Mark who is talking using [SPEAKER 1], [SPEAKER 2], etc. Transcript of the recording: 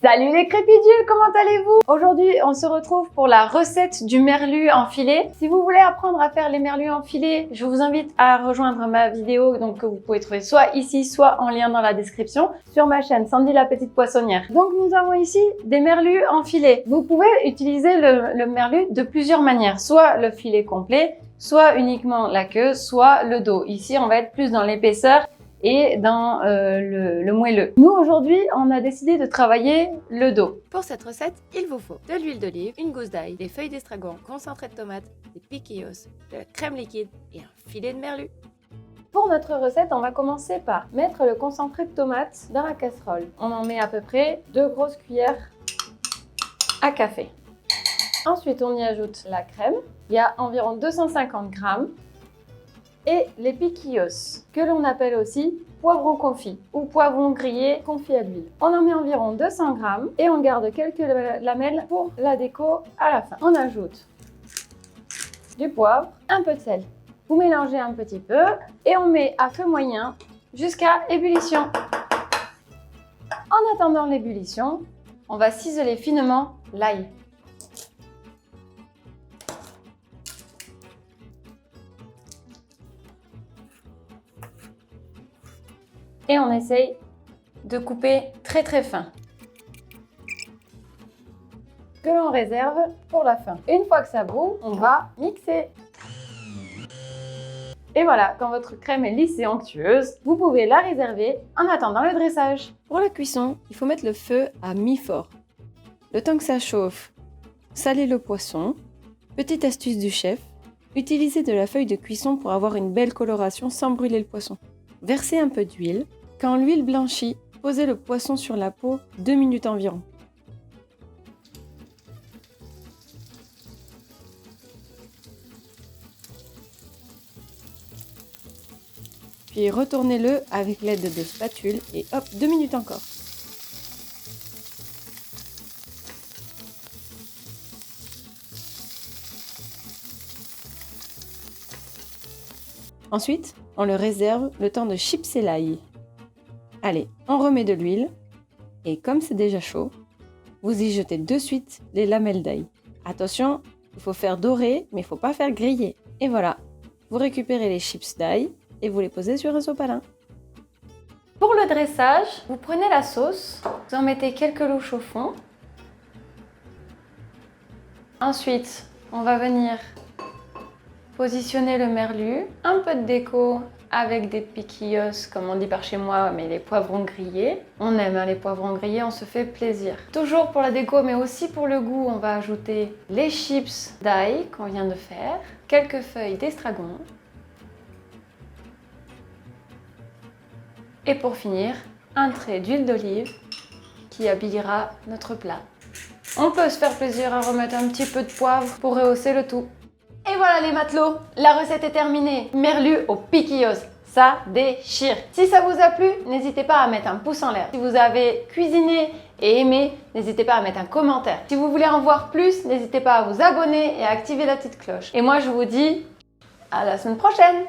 [SPEAKER 1] Salut les crépidulles, comment allez-vous? Aujourd'hui, on se retrouve pour la recette du merlu en filet. Si vous voulez apprendre à faire les merlus en filet, je vous invite à rejoindre ma vidéo donc, que vous pouvez trouver soit ici, soit en lien dans la description sur ma chaîne Sandy la petite poissonnière. Donc nous avons ici des merlus en filet. Vous pouvez utiliser le merlu de plusieurs manières, soit le filet complet, soit uniquement la queue, soit le dos. Ici, on va être plus dans l'épaisseur et dans le moelleux. Nous, aujourd'hui, on a décidé de travailler le dos.
[SPEAKER 2] Pour cette recette, il vous faut de l'huile d'olive, une gousse d'ail, des feuilles d'estragon, concentré de tomate, des piquillos, de la crème liquide et un filet de merlu.
[SPEAKER 1] Pour notre recette, on va commencer par mettre le concentré de tomate dans la casserole. On en met à peu près 2 grosses cuillères à café. Ensuite, on y ajoute la crème. Il y a environ 250 grammes. Et les piquillos, que l'on appelle aussi poivron confit ou poivron grillé confit à l'huile. On en met environ 200 grammes et on garde quelques lamelles pour la déco à la fin. On ajoute du poivre, un peu de sel. Vous mélangez un petit peu et on met à feu moyen jusqu'à ébullition. En attendant l'ébullition, on va ciseler finement l'ail. Et on essaye de couper très fin, que l'on réserve pour la fin. Une fois que ça bout, on va mixer. Et voilà, quand votre crème est lisse et onctueuse, vous pouvez la réserver en attendant le dressage.
[SPEAKER 2] Pour la cuisson, il faut mettre le feu à mi-fort. Le temps que ça chauffe, salez le poisson. Petite astuce du chef, utilisez de la feuille de cuisson pour avoir une belle coloration sans brûler le poisson. Versez un peu d'huile. Quand l'huile blanchit, posez le poisson sur la peau 2 minutes environ. Puis retournez-le avec l'aide de spatule et hop, 2 minutes encore. Ensuite, on le réserve le temps de chipser l'ail. Allez, on remet de l'huile et comme c'est déjà chaud, vous y jetez de suite les lamelles d'ail. Attention, il faut faire dorer, mais il ne faut pas faire griller. Et voilà, vous récupérez les chips d'ail et vous les posez sur un sopalin.
[SPEAKER 1] Pour le dressage, vous prenez la sauce, vous en mettez quelques louches au fond. Ensuite, on va venir positionner le merlu, un peu de déco avec des piquillos, comme on dit par chez moi, mais les poivrons grillés. On aime les poivrons grillés, on se fait plaisir. Toujours pour la déco, mais aussi pour le goût, on va ajouter les chips d'ail qu'on vient de faire, quelques feuilles d'estragon. Et pour finir, un trait d'huile d'olive qui habillera notre plat. On peut se faire plaisir à remettre un petit peu de poivre pour rehausser le tout. Et voilà les matelots, la recette est terminée. Merlu aux piquillos, ça déchire. Si ça vous a plu, n'hésitez pas à mettre un pouce en l'air. Si vous avez cuisiné et aimé, n'hésitez pas à mettre un commentaire. Si vous voulez en voir plus, n'hésitez pas à vous abonner et à activer la petite cloche. Et moi je vous dis à la semaine prochaine.